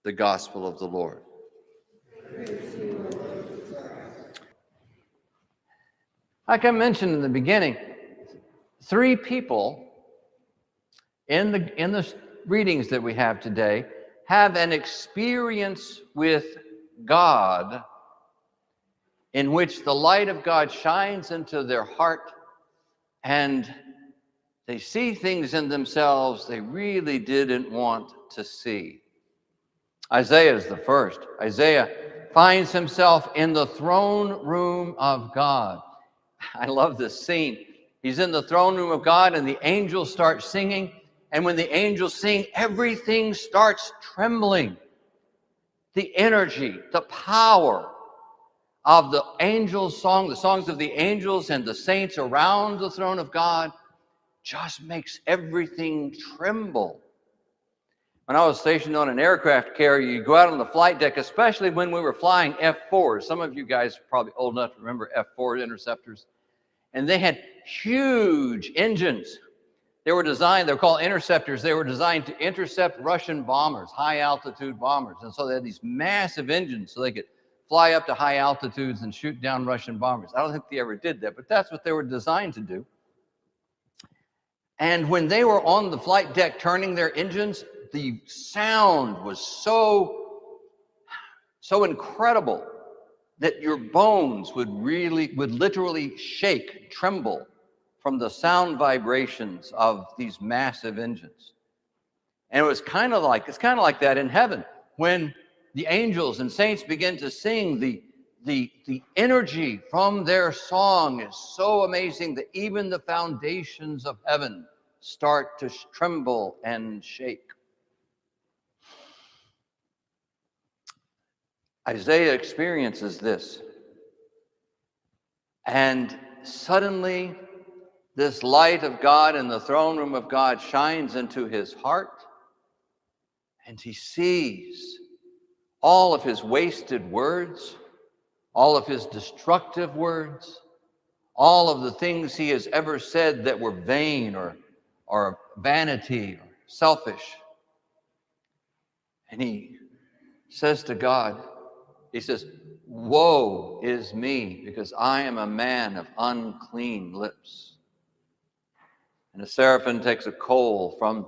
the gospel of the Lord. Like I mentioned in the beginning, three people in the readings that we have today have an experience with God in which the light of God shines into their heart and they see things in themselves they really didn't want to see. Isaiah is the first. Isaiah finds himself in the throne room of God. I love this scene. He's in the throne room of God and the angels start singing. And when the angels sing, everything starts trembling. The energy, the power of the angels' song, the songs of the angels and the saints around the throne of God just makes everything tremble. When I was stationed on an aircraft carrier, you go out on the flight deck, especially when we were flying F-4s. Some of you guys are probably old enough to remember F-4 interceptors. And they had huge engines. They were called interceptors. They were designed to intercept Russian bombers, high-altitude bombers. And so they had these massive engines so they could fly up to high altitudes and shoot down Russian bombers. I don't think they ever did that, but that's what they were designed to do. And when they were on the flight deck turning their engines, the sound was so incredible that your bones would literally shake, tremble from the sound vibrations of these massive engines. And it's kind of like that in heaven. When the angels and saints begin to sing, the energy from their song is so amazing that even the foundations of heaven start to tremble and shake. Isaiah experiences this. And suddenly, this light of God in the throne room of God shines into his heart, and he sees all of his wasted words, all of his destructive words, all of the things he has ever said that were vain or vanity or selfish. And he says to God, he says, "Woe is me, because I am a man of unclean lips." And a seraphim takes a coal from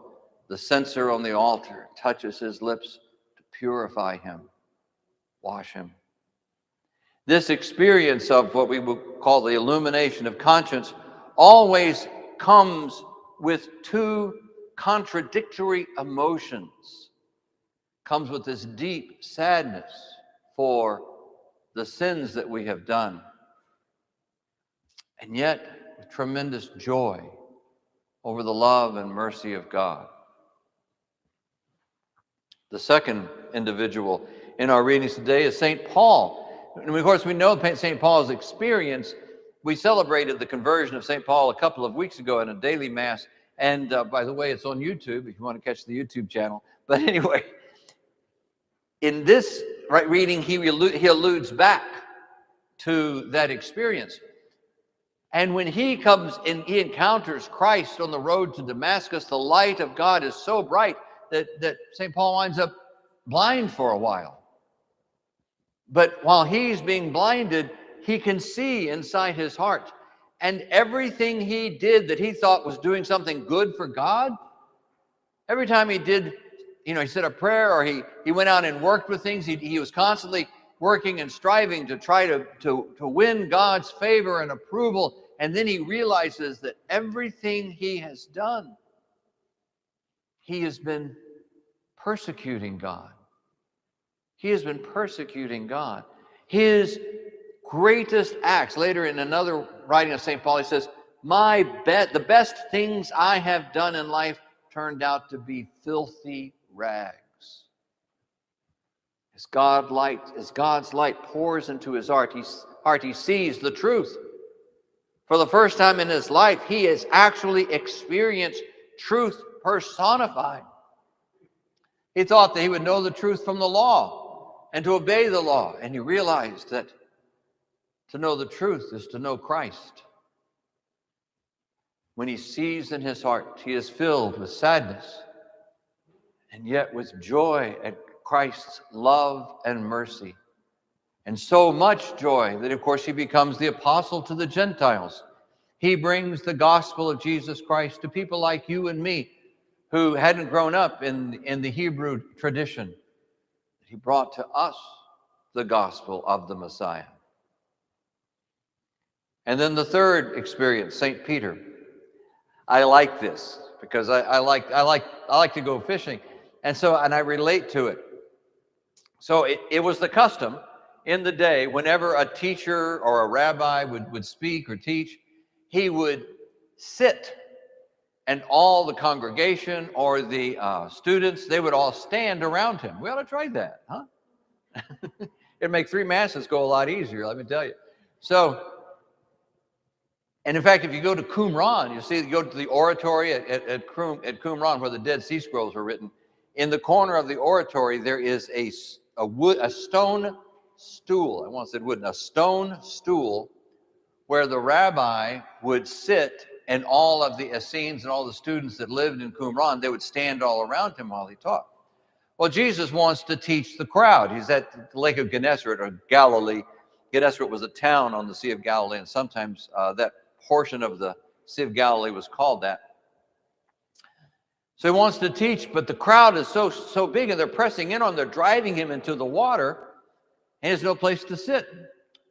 the censer on the altar, touches his lips to purify him, wash him. This experience of what we would call the illumination of conscience always comes with two contradictory emotions. Comes with this deep sadness for the sins that we have done, and yet with tremendous joy over the love and mercy of God. The second individual in our readings today is St. Paul. And of course, we know St. Paul's experience. We celebrated the conversion of St. Paul a couple of weeks ago in a daily mass. And by the way, it's on YouTube if you want to catch the YouTube channel. But anyway, in this reading, he alludes back to that experience. And when he comes and he encounters Christ on the road to Damascus, the light of God is so bright that St. Paul winds up blind for a while. But while he's being blinded, he can see inside his heart. And everything he did that he thought was doing something good for God, every time he did, he said a prayer or he went out and worked with things, he was constantly working and striving to try to win God's favor and approval. And then he realizes that everything he has done, he has been persecuting God. He has been persecuting God. His greatest acts, later in another writing of St. Paul, he says, the best things I have done in life turned out to be filthy rags. As God's light pours into his heart, he sees the truth. For the first time in his life, he has actually experienced truth personified. He thought that he would know the truth from the law and to obey the law. And he realized that to know the truth is to know Christ. When he sees in his heart, he is filled with sadness and yet with joy at Christ's love and mercy. And so much joy that, of course, he becomes the apostle to the Gentiles. He brings the gospel of Jesus Christ to people like you and me who hadn't grown up in the Hebrew tradition. He brought to us the gospel of the Messiah. And then the third experience, St. Peter. I like this because I like to go fishing, and I relate to it. So it was the custom in the day, whenever a teacher or a rabbi would speak or teach, he would sit, and all the congregation or the students, they would all stand around him. We ought to try that, huh? It'd make 3 masses go a lot easier, let me tell you. So, and in fact, if you go to Qumran, you go to the oratory at Qumran where the Dead Sea Scrolls were written. In the corner of the oratory, there is a stone stool. I once said wooden, a stone stool where the rabbi would sit, and all of the Essenes and all the students that lived in Qumran, they would stand all around him while he taught. Well, Jesus wants to teach the crowd. He's at the Lake of Gennesaret, or Galilee. Gennesaret was a town on the Sea of Galilee, and sometimes that portion of the Sea of Galilee was called that. So he wants to teach, but the crowd is so big, and they're pressing in on, they're driving him into the water, and there's no place to sit.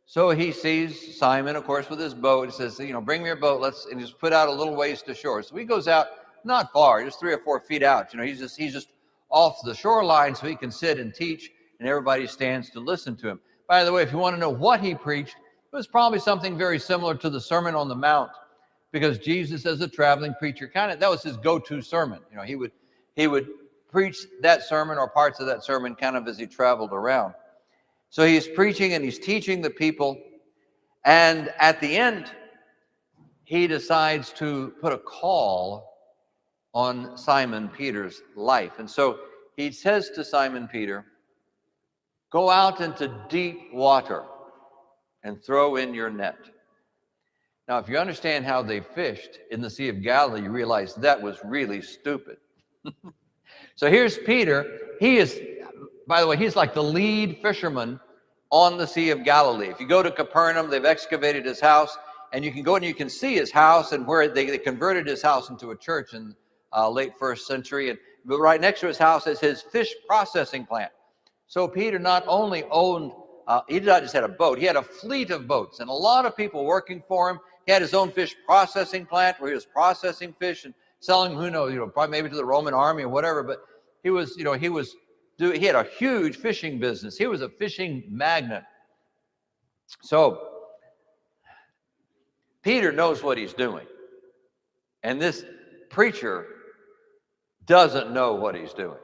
So he sees Simon, of course, with his boat. He says, bring me your boat, and he's put out a little ways to shore. So he goes out, not far, just 3 or 4 feet out. He's just off the shoreline so he can sit and teach, and everybody stands to listen to him. By the way, if you want to know what he preached, it was probably something very similar to the Sermon on the Mount, because Jesus, as a traveling preacher, that was his go-to sermon. He would preach that sermon or parts of that sermon kind of as he traveled around. So he's preaching and he's teaching the people, and at the end, he decides to put a call on Simon Peter's life. And so he says to Simon Peter, go out into deep water and throw in your net. Now, if you understand how they fished in the Sea of Galilee, you realize that was really stupid. So here's Peter. He is, by the way, he's like the lead fisherman on the Sea of Galilee. If you go to Capernaum, they've excavated his house, and you can go and you can see his house, and where they converted his house into a church in late 1st century. But right next to his house is his fish processing plant. So Peter not only owned, he did not just had a boat, he had a fleet of boats and a lot of people working for him. He had his own fish processing plant where he was processing fish and selling, who knows, probably maybe to the Roman army or whatever. But he had a huge fishing business. He was a fishing magnate. So Peter knows what he's doing, and this preacher doesn't know what he's doing.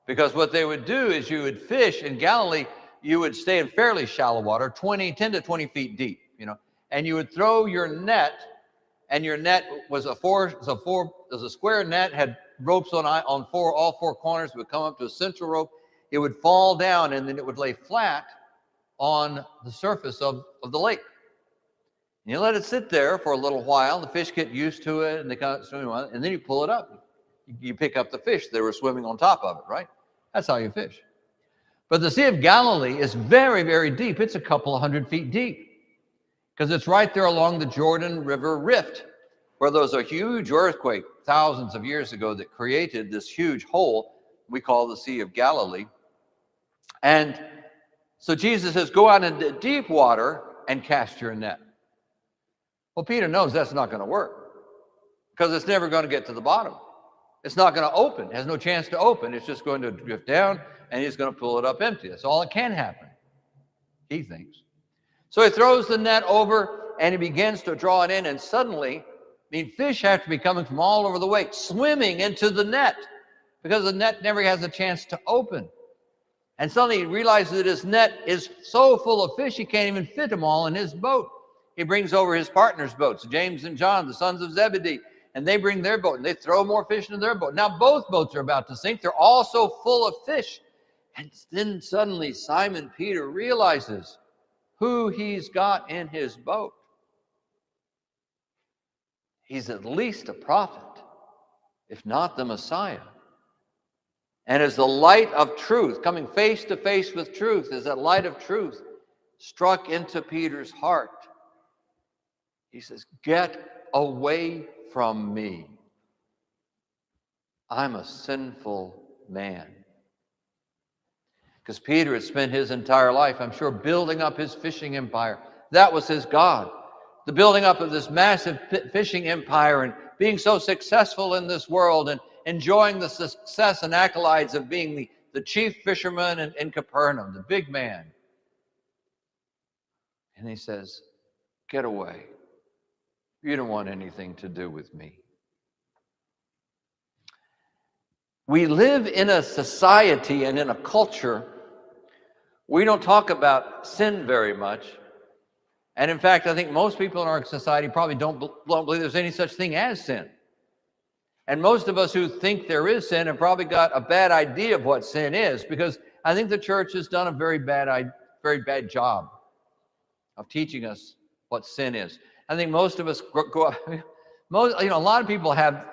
Because what they would do is you would fish in Galilee, you would stay in fairly shallow water, 10 to 20 feet deep, and you would throw your net, and your net was a square net, had ropes on all 4 corners. It would come up to a central rope. It would fall down, and then it would lay flat on the surface of the lake. And you let it sit there for a little while. The fish get used to it, and they kind of swim on it, and then you pull it up. You pick up the fish that were swimming on top of it, right? That's how you fish. But the Sea of Galilee is very, very deep. It's a couple of 100 feet deep because it's right there along the Jordan River Rift, where there was a huge earthquake thousands of years ago that created this huge hole we call the Sea of Galilee. And so Jesus says, go out into deep water and cast your net. Well, Peter knows that's not going to work because it's never going to get to the bottom. It's not going to open. It has no chance to open. It's just going to drift down, and he's going to pull it up empty. That's all that can happen, he thinks. So he throws the net over, and he begins to draw it in, and suddenly, fish have to be coming from all over the lake, swimming into the net, because the net never has a chance to open. And suddenly he realizes that his net is so full of fish, he can't even fit them all in his boat. He brings over his partner's boats, James and John, the sons of Zebedee, and they bring their boat, and they throw more fish into their boat. Now both boats are about to sink. They're all so full of fish. And then suddenly Simon Peter realizes who he's got in his boat. He's at least a prophet, if not the Messiah. And as the light of truth, coming face to face with truth, as that light of truth struck into Peter's heart, he says, "Get away from me. I'm a sinful man." Because Peter had spent his entire life, I'm sure, building up his fishing empire. That was his God. The building up of this massive fishing empire and being so successful in this world and enjoying the success and accolades of being the chief fisherman in Capernaum, the big man. And he says, "Get away. You don't want anything to do with me." We live in a society and in a culture, we don't talk about sin very much. And in fact, I think most people in our society probably don't believe there's any such thing as sin. And most of us who think there is sin have probably got a bad idea of what sin is, because I think the church has done a very bad job of teaching us what sin is. I think most of us grow up, a lot of people have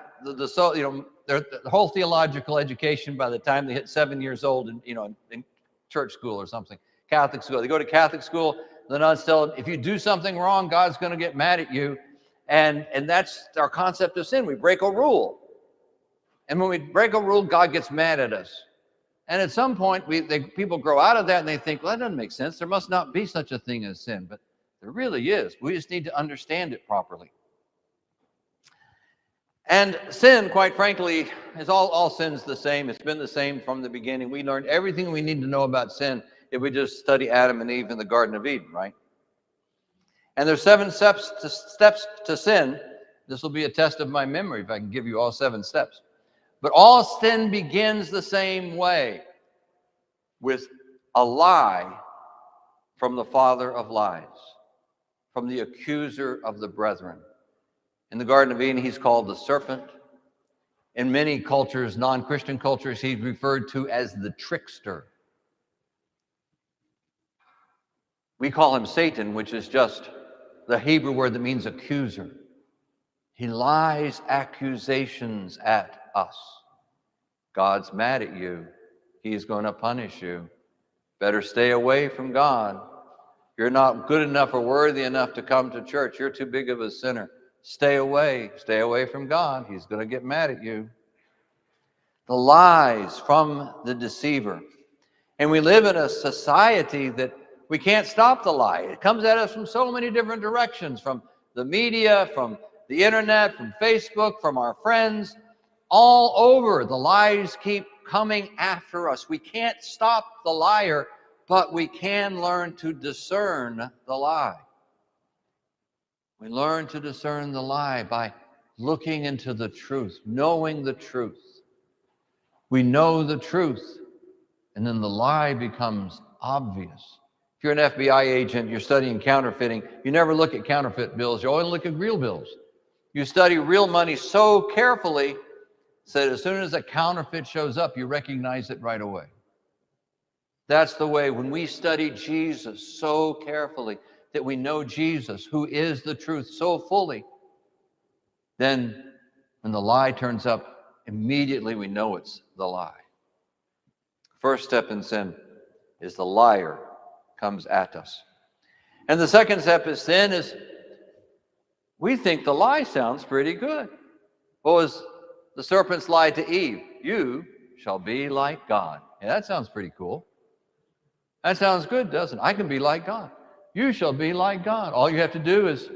their whole theological education by the time they hit 7 years old in church school or something, Catholic school. They go to Catholic school, the nuns tell them, if you do something wrong, God's going to get mad at you. And that's our concept of sin. We break a rule. And when we break a rule, God gets mad at us. And at some point, people grow out of that and they think, well, that doesn't make sense. There must not be such a thing as sin. But there really is. We just need to understand it properly. And sin, quite frankly, is all sin's the same. It's been the same from the beginning. We learned everything we need to know about sin if we just study Adam and Eve in the Garden of Eden, right? And there's 7 steps to sin. This will be a test of my memory if I can give you all 7 steps. But all sin begins the same way, with a lie from the father of lies, from the accuser of the brethren. In the Garden of Eden, he's called the serpent. In many cultures, non-Christian cultures, he's referred to as the trickster. We call him Satan, which is just the Hebrew word that means accuser. He lies accusations at us. God's mad at you. He's going to punish you. Better stay away from God. You're not good enough or worthy enough to come to church. You're too big of a sinner. Stay away. Stay away from God. He's going to get mad at you. The lies from the deceiver. And we live in a society that we can't stop the lie. It comes at us from so many different directions, from the media, from the internet, from Facebook, from our friends. All over, the lies keep coming after us. We can't stop the liar, but we can learn to discern the lie. We learn to discern the lie by looking into the truth, knowing the truth. We know the truth, and then the lie becomes obvious. If you're an FBI agent, you're studying counterfeiting, you never look at counterfeit bills, you only look at real bills. You study real money so carefully so that as soon as a counterfeit shows up, you recognize it right away. That's the way when we study Jesus so carefully, that we know Jesus, who is the truth, so fully, then when the lie turns up, immediately we know it's the lie. First step in sin is the liar comes at us. And the second step in sin is we think the lie sounds pretty good. What was the serpent's lie to Eve? You shall be like God. Yeah, that sounds pretty cool. That sounds good, doesn't it? I can be like God. You shall be like God. All you have to do is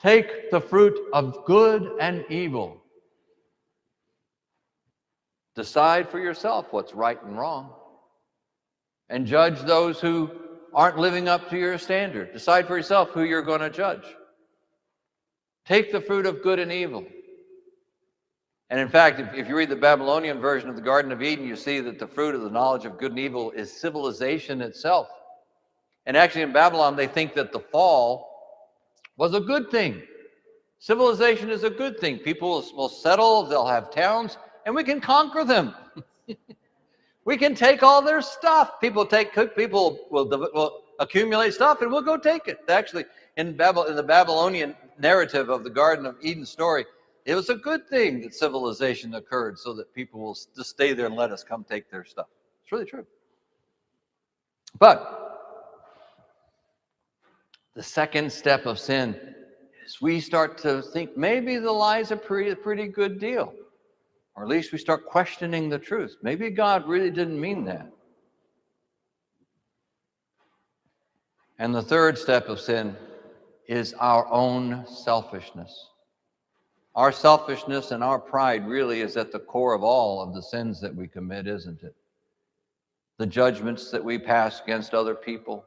take the fruit of good and evil. Decide for yourself what's right and wrong. And judge those who aren't living up to your standard. Decide for yourself who you're going to judge. Take the fruit of good and evil. And in fact, if you read the Babylonian version of the Garden of Eden, you see that the fruit of the knowledge of good and evil is civilization itself. And actually in Babylon, they think that the fall was a good thing. Civilization is a good thing. People will settle, they'll have towns, and we can conquer them. We can take all their stuff. People will accumulate stuff, and we'll go take it. Actually, in the Babylonian narrative of the Garden of Eden story, It was a good thing that civilization occurred so that people will just stay there and let us come take their stuff. It's really true. But the second step of sin is we start to think maybe the lie's a pretty good deal. Or at least we start questioning the truth. Maybe God really didn't mean that. And the third step of sin is our own selfishness. Our selfishness and our pride really is at the core of all of the sins that we commit, isn't it? The judgments that we pass against other people,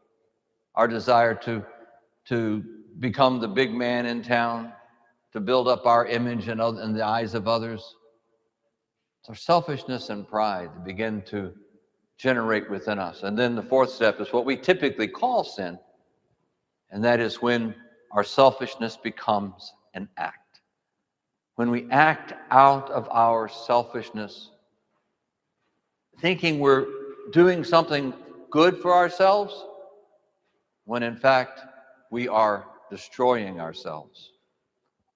our desire to become the big man in town, to build up our image in the eyes of others. It's our selfishness and pride that begin to generate within us. And then the fourth step is what we typically call sin, and that is when our selfishness becomes an act. When we act out of our selfishness, thinking we're doing something good for ourselves, when in fact we are destroying ourselves.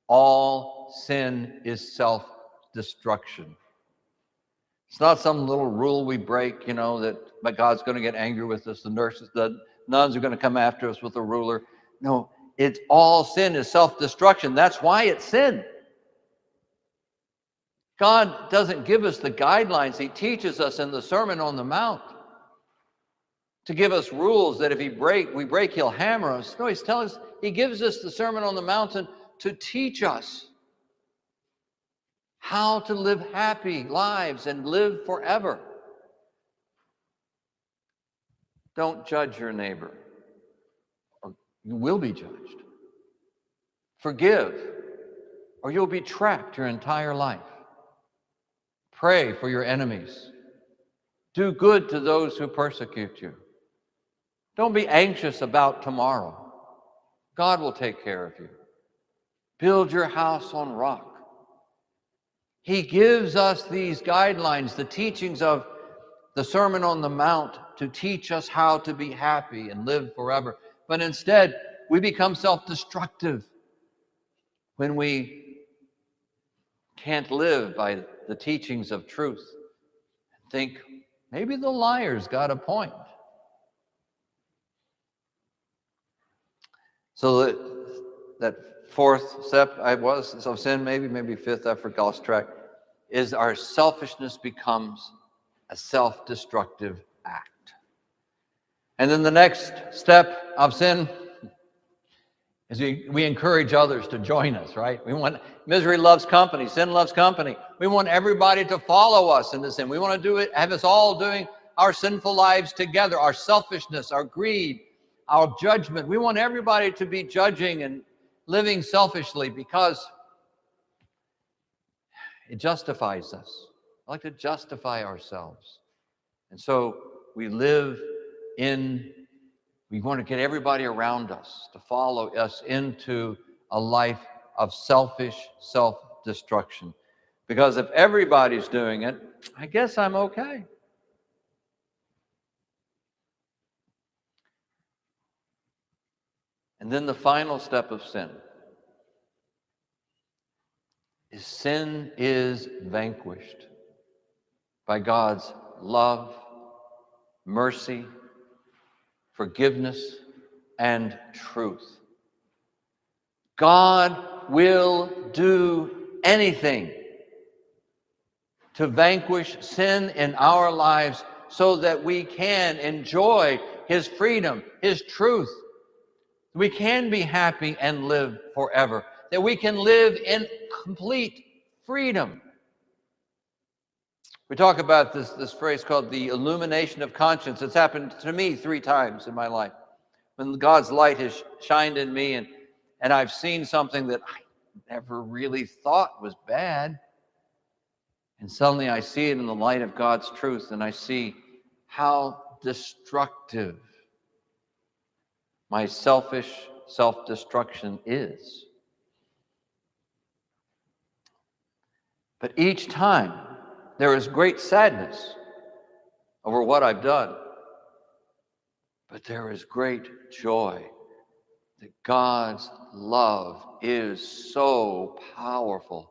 All sin is self-destruction. It's not some little rule we break, but God's going to get angry with us. The nuns are going to come after us with a ruler. No, it's all sin is self-destruction. That's why it's sin. God doesn't give us the guidelines. He teaches us in the Sermon on the Mount to give us rules that if we break, he'll hammer us. No, he gives us the Sermon on the Mountain to teach us how to live happy lives and live forever. Don't judge your neighbor, or you will be judged. Forgive, or you'll be trapped your entire life. Pray for your enemies. Do good to those who persecute you. Don't be anxious about tomorrow. God will take care of you. Build your house on rock. He gives us these guidelines, the teachings of the Sermon on the Mount, to teach us how to be happy and live forever. But instead, we become self-destructive when we can't live by the teachings of truth and think, maybe the liar's got a point. So that fourth step of sin, maybe fifth, I forgot, lost track, is our selfishness becomes a self-destructive act. And then the next step of sin is we encourage others to join us, right? Misery loves company, sin loves company. We want everybody to follow us in this sin. We want to have us all doing our sinful lives together, our selfishness, our greed, our judgment. We want everybody to be judging and living selfishly because it justifies us. I like to justify ourselves. And so we want to get everybody around us to follow us into a life of selfish self-destruction. Because if everybody's doing it, I guess I'm okay. And then the final step of sin is vanquished by God's love, mercy, forgiveness, and truth. God will do anything to vanquish sin in our lives so that we can enjoy His freedom, His truth. We can be happy and live forever. That we can live in complete freedom. We talk about this phrase called the Illumination of Conscience. It's happened to me 3 times in my life. When God's light has shined in me and I've seen something that I never really thought was bad. And suddenly I see it in the light of God's truth, and I see how destructive my selfish self-destruction is. But each time there is great sadness over what I've done, but there is great joy that God's love is so powerful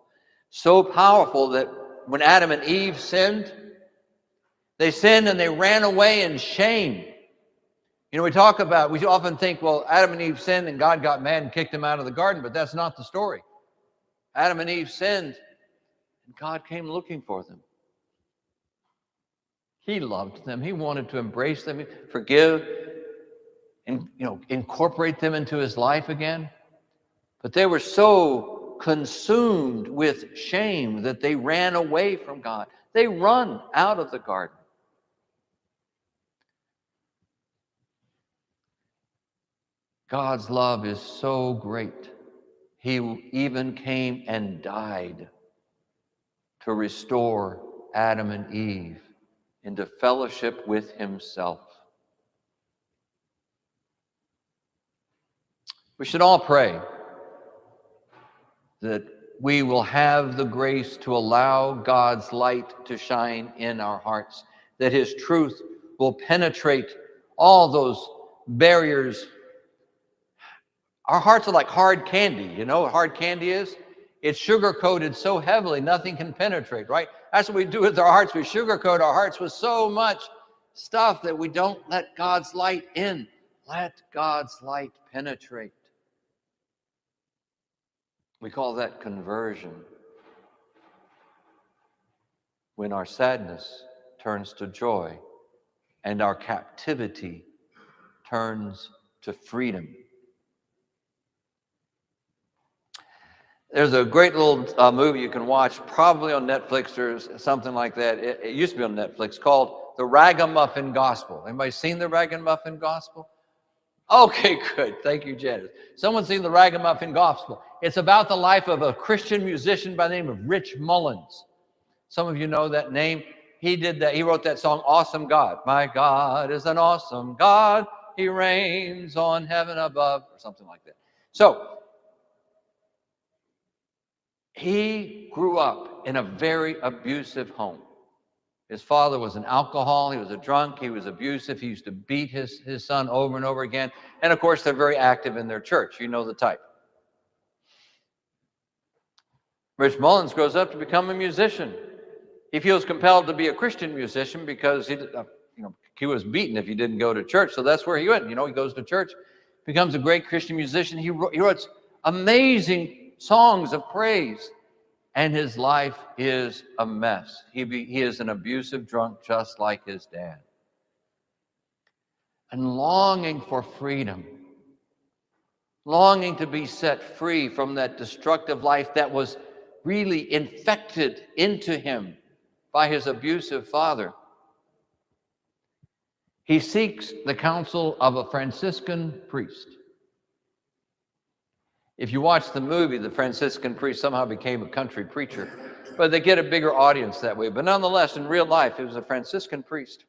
So powerful that when Adam and Eve sinned, they sinned and they ran away in shame. You know, we often think, well, Adam and Eve sinned and God got mad and kicked them out of the garden, but that's not the story. Adam and Eve sinned and God came looking for them. He loved them. He wanted to embrace them, forgive, and incorporate them into his life again. But they were so consumed with shame that they ran away from God. They run out of the garden. God's love is so great. He even came and died to restore Adam and Eve into fellowship with himself. We should all pray that we will have the grace to allow God's light to shine in our hearts, that his truth will penetrate all those barriers. Our hearts are like hard candy. You know what hard candy is? It's sugar-coated so heavily, nothing can penetrate, right? That's what we do with our hearts. We sugarcoat our hearts with so much stuff that we don't let God's light in. Let God's light penetrate. We call that conversion. When our sadness turns to joy and our captivity turns to freedom. There's a great little movie you can watch, probably on Netflix or something like that. It used to be on Netflix, called The Ragamuffin Gospel. Anybody seen The Ragamuffin Gospel? Okay, good. Thank you, Janice. Someone's seen The Ragamuffin Gospel. It's about the life of a Christian musician by the name of Rich Mullins. Some of you know that name. He wrote that song, Awesome God. My God is an awesome God. He reigns on heaven above, or something like that. So, he grew up in a very abusive home. His father was an alcoholic, he was a drunk, he was abusive, he used to beat his son over and over again. And of course, they're very active in their church. You know the type. Rich Mullins grows up to become a musician. He feels compelled to be a Christian musician because he was beaten if he didn't go to church. So that's where he went. He goes to church, becomes a great Christian musician. He wrote amazing songs of praise. And his life is a mess. He is an abusive drunk just like his dad. And longing for freedom, longing to be set free from that destructive life that was really infected into him by his abusive father. He seeks the counsel of a Franciscan priest. If you watch the movie, the Franciscan priest somehow became a country preacher, but they get a bigger audience that way. But nonetheless, in real life, he was a Franciscan priest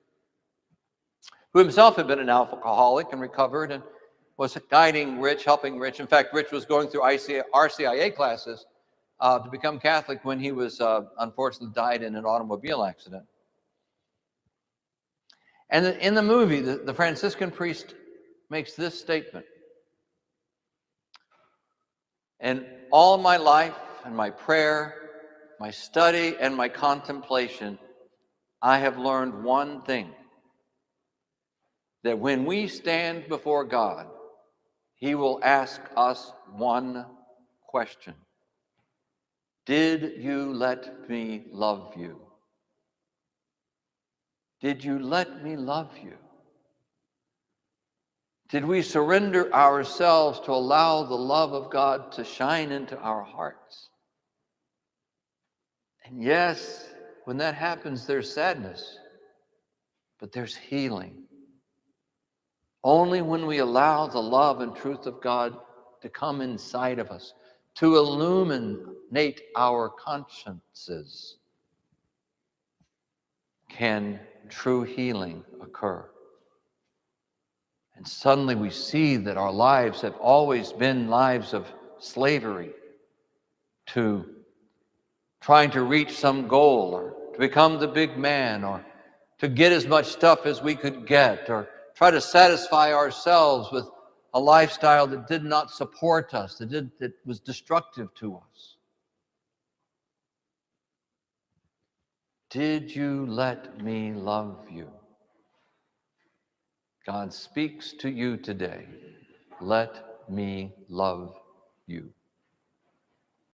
who himself had been an alcoholic and recovered and was guiding Rich, helping Rich. In fact, Rich was going through RCIA classes to become Catholic when he was unfortunately died in an automobile accident. And in the movie, the Franciscan priest makes this statement. And all my life and my prayer, my study and my contemplation, I have learned one thing. That when we stand before God, he will ask us one question. Did you let me love you? Did you let me love you? Did we surrender ourselves to allow the love of God to shine into our hearts? And yes, when that happens, there's sadness, but there's healing. Only when we allow the love and truth of God to come inside of us, to illuminate our consciences, can true healing occur. And suddenly we see that our lives have always been lives of slavery to trying to reach some goal or to become the big man or to get as much stuff as we could get or try to satisfy ourselves with a lifestyle that did not support us, that was destructive to us. Did you let me love you? God speaks to you today. Let me love you.